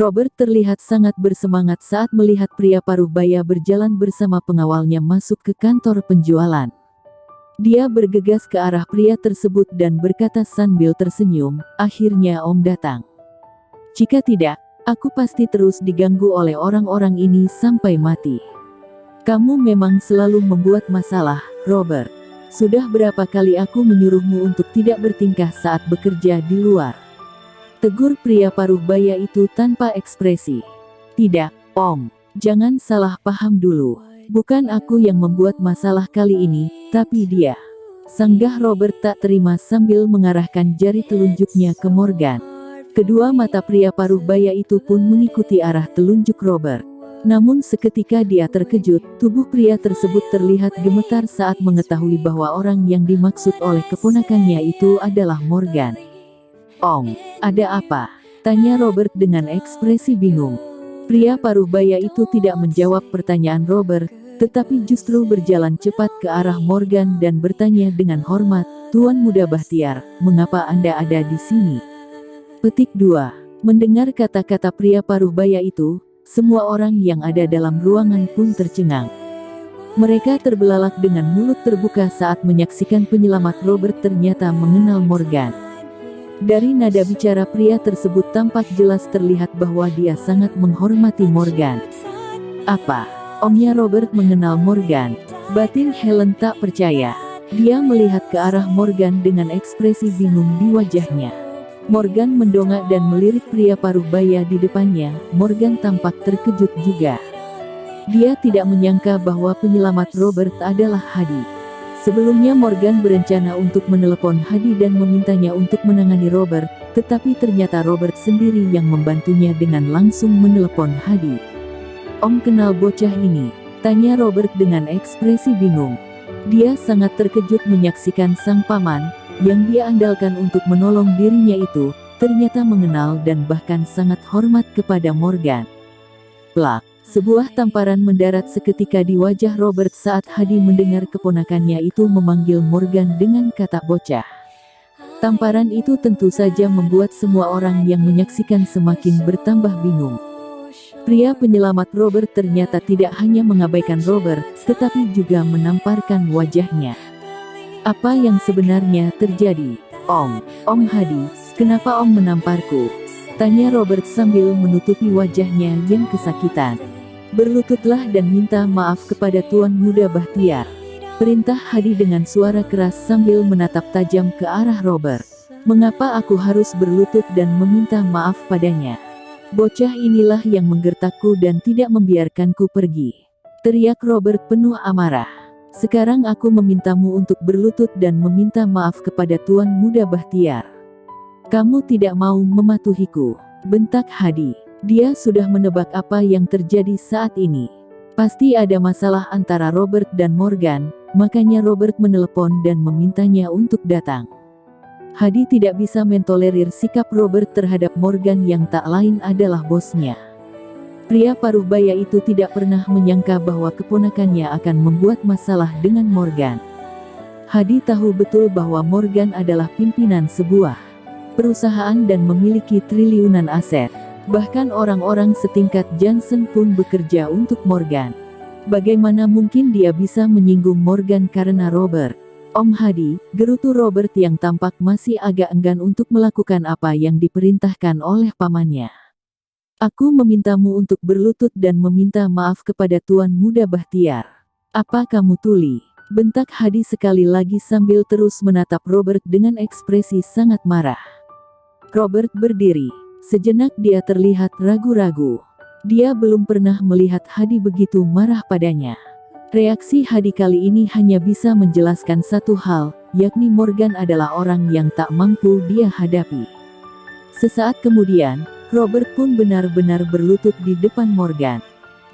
Robert terlihat sangat bersemangat saat melihat pria paruh baya berjalan bersama pengawalnya masuk ke kantor penjualan. Dia bergegas ke arah pria tersebut dan berkata sambil tersenyum, "Akhirnya Om datang. Jika tidak, aku pasti terus diganggu oleh orang-orang ini sampai mati." "Kamu memang selalu membuat masalah, Robert. Sudah berapa kali aku menyuruhmu untuk tidak bertingkah saat bekerja di luar?" tegur pria paruh baya itu tanpa ekspresi. "Tidak, Om. Jangan salah paham dulu. Bukan aku yang membuat masalah kali ini, tapi dia," sanggah Robert tak terima sambil mengarahkan jari telunjuknya ke Morgan. Kedua mata pria paruh baya itu pun mengikuti arah telunjuk Robert. Namun seketika dia terkejut, tubuh pria tersebut terlihat gemetar saat mengetahui bahwa orang yang dimaksud oleh keponakannya itu adalah Morgan. "Om, ada apa?" tanya Robert dengan ekspresi bingung. Pria paruh baya itu tidak menjawab pertanyaan Robert, tetapi justru berjalan cepat ke arah Morgan dan bertanya dengan hormat, "Tuan Muda Bahtiar, mengapa Anda ada di sini?" Petik 2. Mendengar kata-kata pria paruh baya itu, semua orang yang ada dalam ruangan pun tercengang. Mereka terbelalak dengan mulut terbuka saat menyaksikan penyelamat Robert ternyata mengenal Morgan. Dari nada bicara pria tersebut tampak jelas terlihat bahwa dia sangat menghormati Morgan. "Apa? Omnya Robert mengenal Morgan?" batin Helen tak percaya. Dia melihat ke arah Morgan dengan ekspresi bingung di wajahnya. Morgan mendongak dan melirik pria paruh baya di depannya. Morgan tampak terkejut juga. Dia tidak menyangka bahwa penyelamat Robert adalah Hadi. Sebelumnya Morgan berencana untuk menelepon Hadi dan memintanya untuk menangani Robert, tetapi ternyata Robert sendiri yang membantunya dengan langsung menelepon Hadi. "Om kenal bocah ini?" tanya Robert dengan ekspresi bingung. Dia sangat terkejut menyaksikan sang paman, yang dia andalkan untuk menolong dirinya itu, ternyata mengenal dan bahkan sangat hormat kepada Morgan. Plak! Sebuah tamparan mendarat seketika di wajah Robert saat Hadi mendengar keponakannya itu memanggil Morgan dengan kata bocah. Tamparan itu tentu saja membuat semua orang yang menyaksikan semakin bertambah bingung. Pria penyelamat Robert ternyata tidak hanya mengabaikan Robert, tetapi juga menamparkan wajahnya. "Apa yang sebenarnya terjadi, Om Hadi? Kenapa Om menamparku?" tanya Robert sambil menutupi wajahnya yang kesakitan. "Berlututlah dan minta maaf kepada Tuan Muda Bahtiar," perintah Hadi dengan suara keras sambil menatap tajam ke arah Robert. "Mengapa aku harus berlutut dan meminta maaf padanya? Bocah inilah yang menggertakku dan tidak membiarkanku pergi," teriak Robert penuh amarah. "Sekarang aku memintamu untuk berlutut dan meminta maaf kepada Tuan Muda Bahtiar." "Kamu tidak mau mematuhiku," bentak Hadi. Dia sudah menebak apa yang terjadi saat ini. Pasti ada masalah antara Robert dan Morgan, makanya Robert menelepon dan memintanya untuk datang. Hadi tidak bisa mentolerir sikap Robert terhadap Morgan yang tak lain adalah bosnya. Pria paruh baya itu tidak pernah menyangka bahwa keponakannya akan membuat masalah dengan Morgan. Hadi tahu betul bahwa Morgan adalah pimpinan sebuah perusahaan dan memiliki triliunan aset. Bahkan orang-orang setingkat Johnson pun bekerja untuk Morgan. Bagaimana mungkin dia bisa menyinggung Morgan karena Robert? "Om Hadi," gerutu Robert yang tampak masih agak enggan untuk melakukan apa yang diperintahkan oleh pamannya. "Aku memintamu untuk berlutut dan meminta maaf kepada Tuan Muda Bahtiar. Apa kamu tuli?" bentak Hadi sekali lagi sambil terus menatap Robert dengan ekspresi sangat marah. Robert berdiri. Sejenak dia terlihat ragu-ragu. Dia belum pernah melihat Hadi begitu marah padanya. Reaksi Hadi kali ini hanya bisa menjelaskan satu hal, yakni Morgan adalah orang yang tak mampu dia hadapi. Sesaat kemudian, Robert pun benar-benar berlutut di depan Morgan.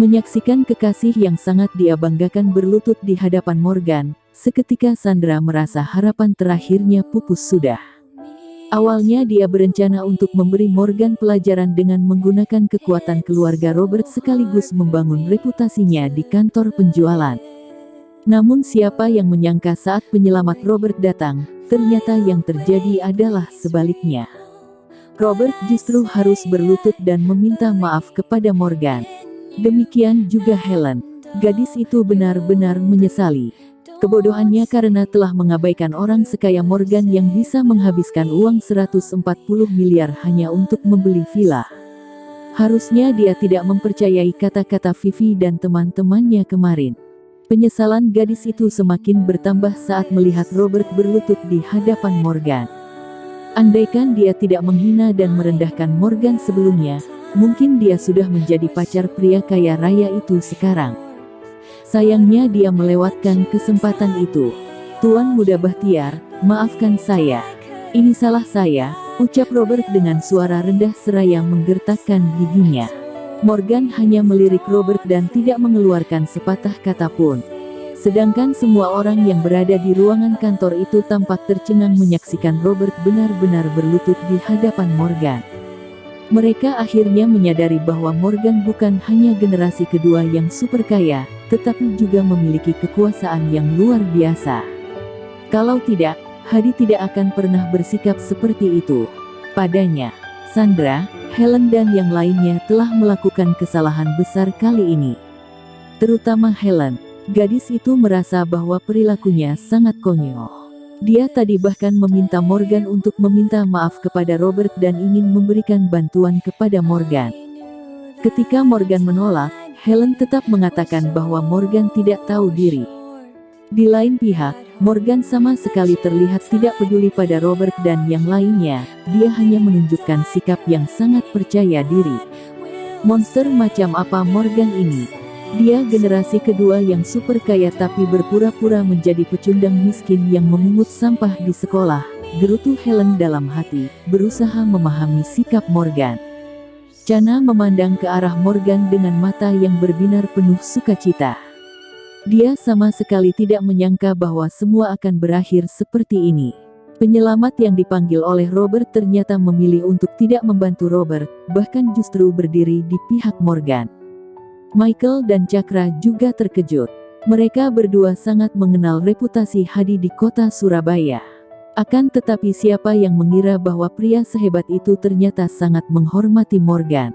Menyaksikan kekasih yang sangat dia banggakan berlutut di hadapan Morgan, seketika Sandra merasa harapan terakhirnya pupus sudah. Awalnya dia berencana untuk memberi Morgan pelajaran dengan menggunakan kekuatan keluarga Robert sekaligus membangun reputasinya di kantor penjualan. Namun siapa yang menyangka saat penyelamat Robert datang, ternyata yang terjadi adalah sebaliknya. Robert justru harus berlutut dan meminta maaf kepada Morgan. Demikian juga Helen. Gadis itu benar-benar menyesali kebodohannya karena telah mengabaikan orang sekaya Morgan yang bisa menghabiskan uang 140 miliar hanya untuk membeli villa. Harusnya dia tidak mempercayai kata-kata Vivi dan teman-temannya kemarin. Penyesalan gadis itu semakin bertambah saat melihat Robert berlutut di hadapan Morgan. Andaikan dia tidak menghina dan merendahkan Morgan sebelumnya, mungkin dia sudah menjadi pacar pria kaya raya itu sekarang. Sayangnya dia melewatkan kesempatan itu. Tuan Muda Bahtiar, maafkan saya. Ini salah saya, ucap Robert dengan suara rendah seraya menggertakkan giginya. Morgan hanya melirik Robert dan tidak mengeluarkan sepatah kata pun. Sedangkan semua orang yang berada di ruangan kantor itu tampak tercengang menyaksikan Robert benar-benar berlutut di hadapan Morgan. Mereka akhirnya menyadari bahwa Morgan bukan hanya generasi kedua yang super kaya, tetapi juga memiliki kekuasaan yang luar biasa. Kalau tidak, Hadi tidak akan pernah bersikap seperti itu padanya. Sandra, Helen dan yang lainnya telah melakukan kesalahan besar kali ini. Terutama Helen. Gadis itu merasa bahwa perilakunya sangat konyol. Dia tadi bahkan meminta Morgan untuk meminta maaf kepada Robert dan ingin memberikan bantuan kepada Morgan. Ketika Morgan menolak, Helen tetap mengatakan bahwa Morgan tidak tahu diri. Di lain pihak, Morgan sama sekali terlihat tidak peduli pada Robert dan yang lainnya. Dia hanya menunjukkan sikap yang sangat percaya diri. Monster macam apa Morgan ini? Dia generasi kedua yang super kaya tapi berpura-pura menjadi pecundang miskin yang memungut sampah di sekolah, gerutu Helen dalam hati, berusaha memahami sikap Morgan. Chana memandang ke arah Morgan dengan mata yang berbinar penuh sukacita. Dia sama sekali tidak menyangka bahwa semua akan berakhir seperti ini. Penyelamat yang dipanggil oleh Robert ternyata memilih untuk tidak membantu Robert, bahkan justru berdiri di pihak Morgan. Michael dan Cakra juga terkejut. Mereka berdua sangat mengenal reputasi Hadi di kota Surabaya. Akan tetapi siapa yang mengira bahwa pria sehebat itu ternyata sangat menghormati Morgan.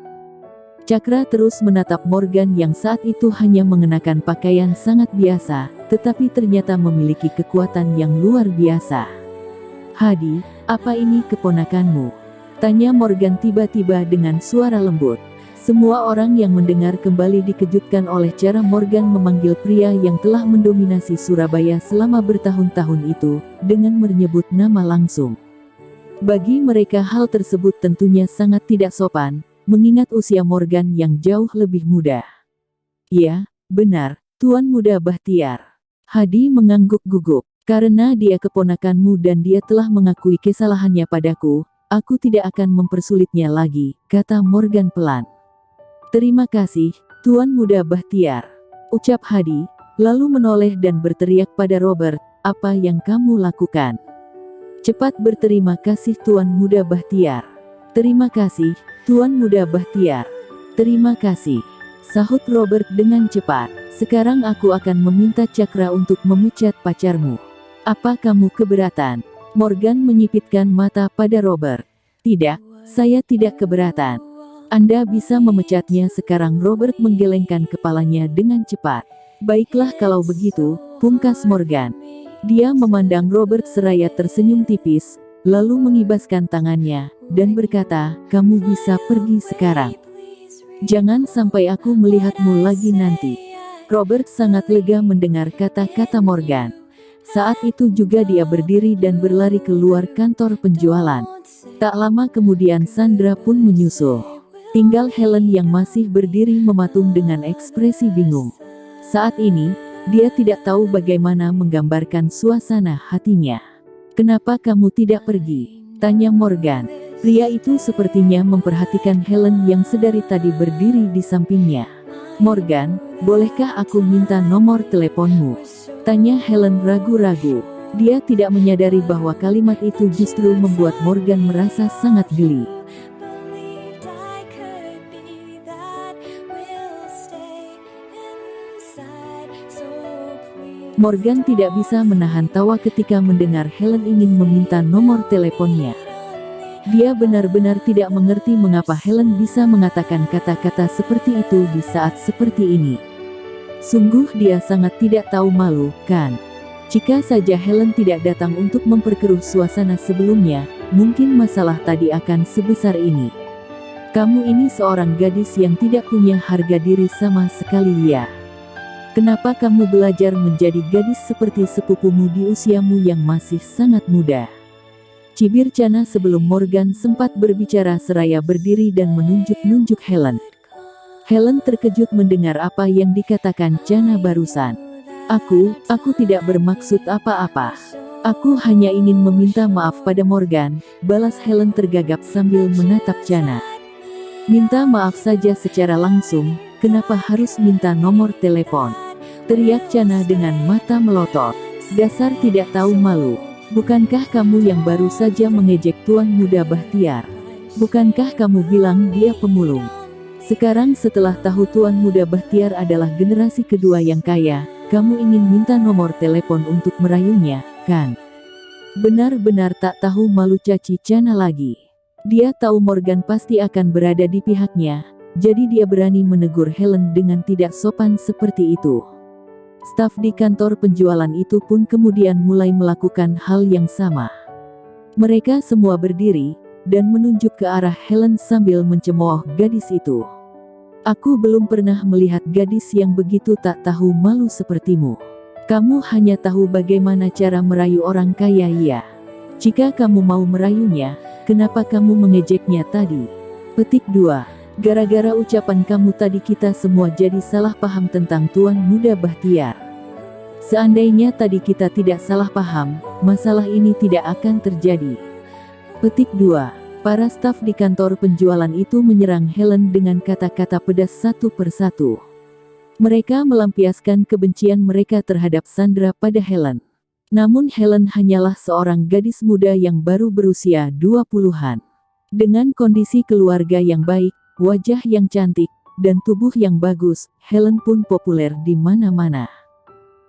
Cakra terus menatap Morgan yang saat itu hanya mengenakan pakaian sangat biasa, tetapi ternyata memiliki kekuatan yang luar biasa. "Hadi, apa ini keponakanmu?" tanya Morgan tiba-tiba dengan suara lembut. Semua orang yang mendengar kembali dikejutkan oleh cara Morgan memanggil pria yang telah mendominasi Surabaya selama bertahun-tahun itu, dengan menyebut nama langsung. Bagi mereka hal tersebut tentunya sangat tidak sopan, mengingat usia Morgan yang jauh lebih muda. "Ya, benar, Tuan Muda Bahtiar." Hadi mengangguk gugup. "Karena dia keponakanmu dan dia telah mengakui kesalahannya padaku, aku tidak akan mempersulitnya lagi," kata Morgan pelan. "Terima kasih, Tuan Muda Bahtiar," ucap Hadi, lalu menoleh dan berteriak pada Robert, "Apa yang kamu lakukan? Cepat berterima kasih Tuan Muda Bahtiar." "Terima kasih, Tuan Muda Bahtiar. Terima kasih," sahut Robert dengan cepat. "Sekarang aku akan meminta Cakra untuk memecat pacarmu. Apa kamu keberatan?" Morgan menyipitkan mata pada Robert. "Tidak, saya tidak keberatan. Anda bisa memecatnya sekarang." Robert menggelengkan kepalanya dengan cepat. "Baiklah kalau begitu," pungkas Morgan. Dia memandang Robert seraya tersenyum tipis, lalu mengibaskan tangannya, dan berkata, "Kamu bisa pergi sekarang. Jangan sampai aku melihatmu lagi nanti." Robert sangat lega mendengar kata-kata Morgan. Saat itu juga dia berdiri dan berlari keluar kantor penjualan. Tak lama kemudian Sandra pun menyusul. Tinggal Helen yang masih berdiri mematung dengan ekspresi bingung. Saat ini, dia tidak tahu bagaimana menggambarkan suasana hatinya. "Kenapa kamu tidak pergi?" tanya Morgan. Pria itu sepertinya memperhatikan Helen yang sedari tadi berdiri di sampingnya. "Morgan, bolehkah aku minta nomor teleponmu?" tanya Helen ragu-ragu. Dia tidak menyadari bahwa kalimat itu justru membuat Morgan merasa sangat geli. Morgan tidak bisa menahan tawa ketika mendengar Helen ingin meminta nomor teleponnya. Dia benar-benar tidak mengerti mengapa Helen bisa mengatakan kata-kata seperti itu di saat seperti ini. Sungguh dia sangat tidak tahu malu, kan? Jika saja Helen tidak datang untuk memperkeruh suasana sebelumnya, mungkin masalah tadi akan sebesar ini. Kamu ini seorang gadis yang tidak punya harga diri sama sekali ya. Kenapa kamu belajar menjadi gadis seperti sepupumu di usiamu yang masih sangat muda? Cibir Chana sebelum Morgan sempat berbicara seraya berdiri dan menunjuk-nunjuk Helen. Helen terkejut mendengar apa yang dikatakan Chana barusan. Aku tidak bermaksud apa-apa. Aku hanya ingin meminta maaf pada Morgan, balas Helen tergagap sambil menatap Chana. Minta maaf saja secara langsung, kenapa harus minta nomor telepon? Teriak Chana dengan mata melotot. Dasar tidak tahu malu. Bukankah kamu yang baru saja mengejek Tuan Muda Bahtiar? Bukankah kamu bilang dia pemulung? Sekarang setelah tahu Tuan Muda Bahtiar adalah generasi kedua yang kaya, kamu ingin minta nomor telepon untuk merayunya, kan? Benar-benar tak tahu malu, caci Chana lagi. Dia tahu Morgan pasti akan berada di pihaknya, jadi dia berani menegur Helen dengan tidak sopan seperti itu. Staf di kantor penjualan itu pun kemudian mulai melakukan hal yang sama. Mereka semua berdiri, dan menunjuk ke arah Helen sambil mencemooh gadis itu. Aku belum pernah melihat gadis yang begitu tak tahu malu sepertimu. Kamu hanya tahu bagaimana cara merayu orang kaya ya. Jika kamu mau merayunya, kenapa kamu mengejeknya tadi? Petik 2. Gara-gara ucapan kamu tadi kita semua jadi salah paham tentang Tuan Muda Bahtiar. Seandainya tadi kita tidak salah paham, masalah ini tidak akan terjadi. Petik 2. Para staf di kantor penjualan itu menyerang Helen dengan kata-kata pedas satu persatu. Mereka melampiaskan kebencian mereka terhadap Sandra pada Helen. Namun Helen hanyalah seorang gadis muda yang baru berusia 20-an. Dengan kondisi keluarga yang baik, wajah yang cantik, dan tubuh yang bagus, Helen pun populer di mana-mana.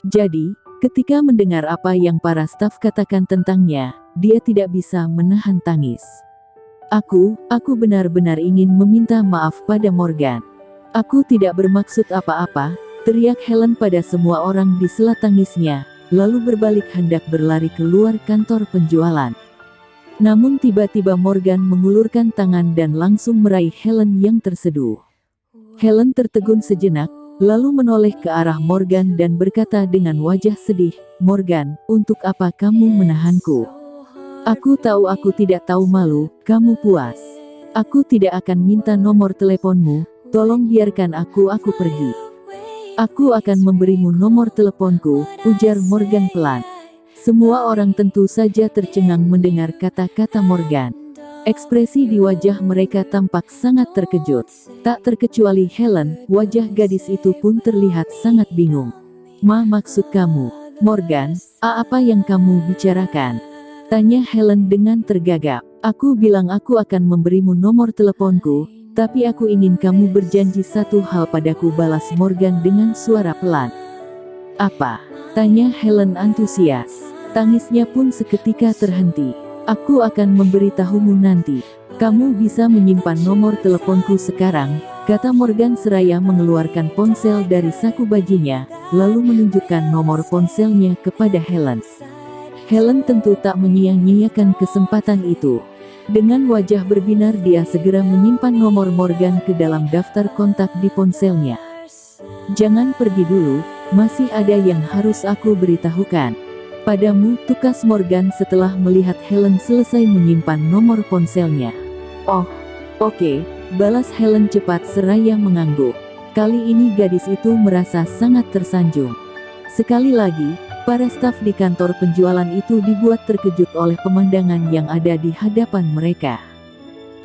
Jadi, ketika mendengar apa yang para staf katakan tentangnya, dia tidak bisa menahan tangis. Aku benar-benar ingin meminta maaf pada Morgan. Aku tidak bermaksud apa-apa, teriak Helen pada semua orang di sela tangisnya, lalu berbalik hendak berlari keluar kantor penjualan. Namun tiba-tiba Morgan mengulurkan tangan dan langsung meraih Helen yang terseduh. Helen tertegun sejenak, lalu menoleh ke arah Morgan dan berkata dengan wajah sedih, "Morgan, untuk apa kamu menahanku? Aku tahu aku tidak tahu malu, kamu puas. Aku tidak akan minta nomor teleponmu, tolong biarkan aku pergi." "Aku akan memberimu nomor teleponku," ujar Morgan pelan. Semua orang tentu saja tercengang mendengar kata-kata Morgan. Ekspresi di wajah mereka tampak sangat terkejut. Tak terkecuali Helen, wajah gadis itu pun terlihat sangat bingung. Maksud kamu, Morgan, apa yang kamu bicarakan?" tanya Helen dengan tergagap. "Aku bilang aku akan memberimu nomor teleponku, tapi aku ingin kamu berjanji satu hal padaku," balas Morgan dengan suara pelan. "Apa?" tanya Helen antusias. Tangisnya pun seketika terhenti. "Aku akan memberitahumu nanti. Kamu bisa menyimpan nomor teleponku sekarang," kata Morgan seraya mengeluarkan ponsel dari saku bajunya, lalu menunjukkan nomor ponselnya kepada Helen. Helen tentu tak menyia-nyiakan kesempatan itu. Dengan wajah berbinar dia segera menyimpan nomor Morgan ke dalam daftar kontak di ponselnya. "Jangan pergi dulu, masih ada yang harus aku beritahukan padamu," tukas Morgan setelah melihat Helen selesai menyimpan nomor ponselnya. "Oh, oke," balas Helen cepat seraya mengangguk. Kali ini gadis itu merasa sangat tersanjung. Sekali lagi, para staf di kantor penjualan itu dibuat terkejut oleh pemandangan yang ada di hadapan mereka.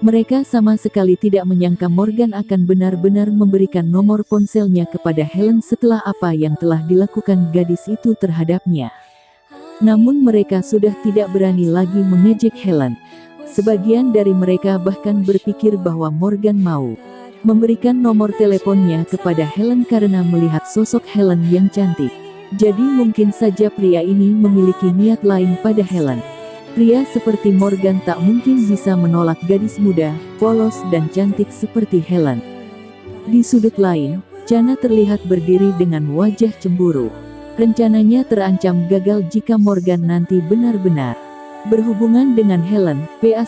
Mereka sama sekali tidak menyangka Morgan akan benar-benar memberikan nomor ponselnya kepada Helen setelah apa yang telah dilakukan gadis itu terhadapnya. Namun mereka sudah tidak berani lagi mengejek Helen. Sebagian dari mereka bahkan berpikir bahwa Morgan mau memberikan nomor teleponnya kepada Helen karena melihat sosok Helen yang cantik. Jadi mungkin saja pria ini memiliki niat lain pada Helen. Pria seperti Morgan tak mungkin bisa menolak gadis muda, polos dan cantik seperti Helen. Di sudut lain, Chana terlihat berdiri dengan wajah cemburu. Rencananya terancam gagal jika Morgan nanti benar-benar berhubungan dengan Helen. R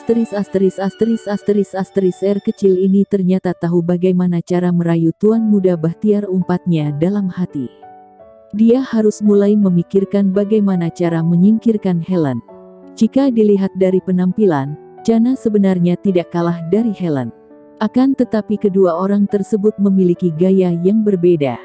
kecil ini ternyata tahu bagaimana cara merayu tuan muda Bahtiar, umpatnya dalam hati. Dia harus mulai memikirkan bagaimana cara menyingkirkan Helen. Jika dilihat dari penampilan, Chana sebenarnya tidak kalah dari Helen. Akan tetapi kedua orang tersebut memiliki gaya yang berbeda.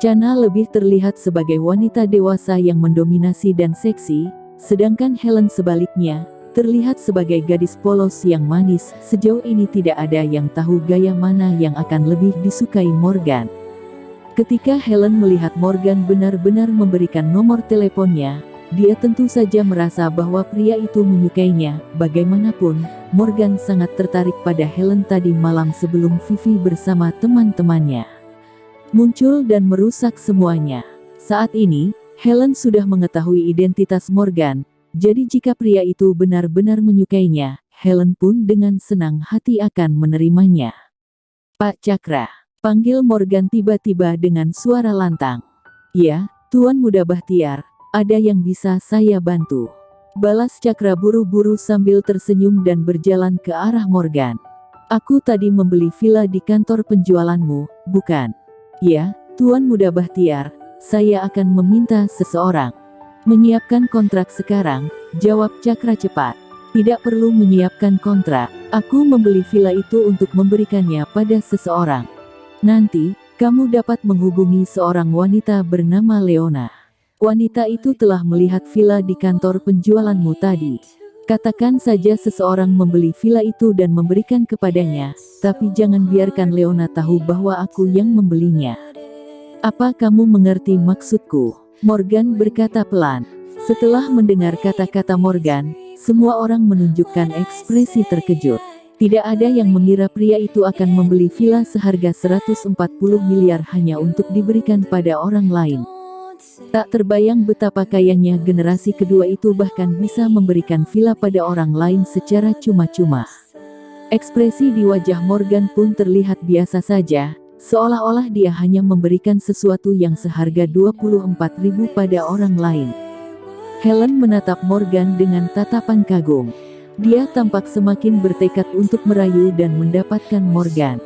Chana lebih terlihat sebagai wanita dewasa yang mendominasi dan seksi, sedangkan Helen sebaliknya, terlihat sebagai gadis polos yang manis. Sejauh ini tidak ada yang tahu gaya mana yang akan lebih disukai Morgan. Ketika Helen melihat Morgan benar-benar memberikan nomor teleponnya, dia tentu saja merasa bahwa pria itu menyukainya. Bagaimanapun, Morgan sangat tertarik pada Helen tadi malam sebelum Vivi bersama teman-temannya muncul dan merusak semuanya. Saat ini, Helen sudah mengetahui identitas Morgan, jadi jika pria itu benar-benar menyukainya, Helen pun dengan senang hati akan menerimanya. "Pak Cakra," panggil Morgan tiba-tiba dengan suara lantang. "Ya, Tuan Muda Bahtiar. Ada yang bisa saya bantu?" balas Cakra buru-buru sambil tersenyum dan berjalan ke arah Morgan. "Aku tadi membeli villa di kantor penjualanmu, bukan?" "Ya, Tuan Muda Bahtiar, saya akan meminta seseorang menyiapkan kontrak sekarang," jawab Cakra cepat. "Tidak perlu menyiapkan kontrak, aku membeli villa itu untuk memberikannya pada seseorang. Nanti, kamu dapat menghubungi seorang wanita bernama Leona. Wanita itu telah melihat villa di kantor penjualanmu tadi. Katakan saja seseorang membeli villa itu dan memberikan kepadanya, tapi jangan biarkan Leona tahu bahwa aku yang membelinya." "Apa kamu mengerti maksudku?" Morgan berkata pelan. Setelah mendengar kata-kata Morgan, semua orang menunjukkan ekspresi terkejut. Tidak ada yang mengira pria itu akan membeli villa seharga 140 miliar hanya untuk diberikan pada orang lain. Tak terbayang betapa kayanya generasi kedua itu bahkan bisa memberikan villa pada orang lain secara cuma-cuma. Ekspresi di wajah Morgan pun terlihat biasa saja, seolah-olah dia hanya memberikan sesuatu yang seharga 24.000 pada orang lain. Helen menatap Morgan dengan tatapan kagum. Dia tampak semakin bertekad untuk merayu dan mendapatkan Morgan.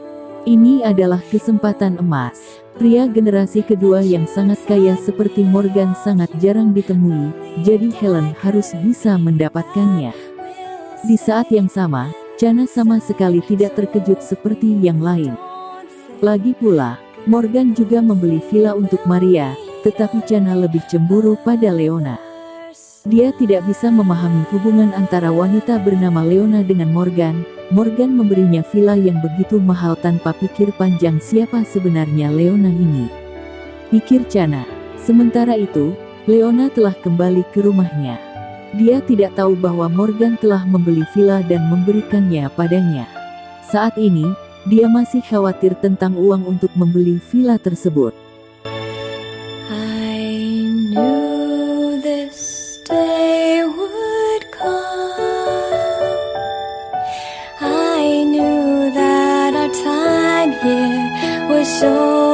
Ini adalah kesempatan emas. Pria generasi kedua yang sangat kaya seperti Morgan sangat jarang ditemui, jadi Helen harus bisa mendapatkannya. Di saat yang sama, Chana sama sekali tidak terkejut seperti yang lain. Lagi pula, Morgan juga membeli villa untuk Maria, tetapi Chana lebih cemburu pada Leona. Dia tidak bisa memahami hubungan antara wanita bernama Leona dengan Morgan. Morgan memberinya villa yang begitu mahal tanpa pikir panjang siapa sebenarnya Leona ini, pikir Chana. Sementara itu, Leona telah kembali ke rumahnya. Dia tidak tahu bahwa Morgan telah membeli villa dan memberikannya padanya. Saat ini, dia masih khawatir tentang uang untuk membeli villa tersebut. I knew this day would come. I knew that our time here was so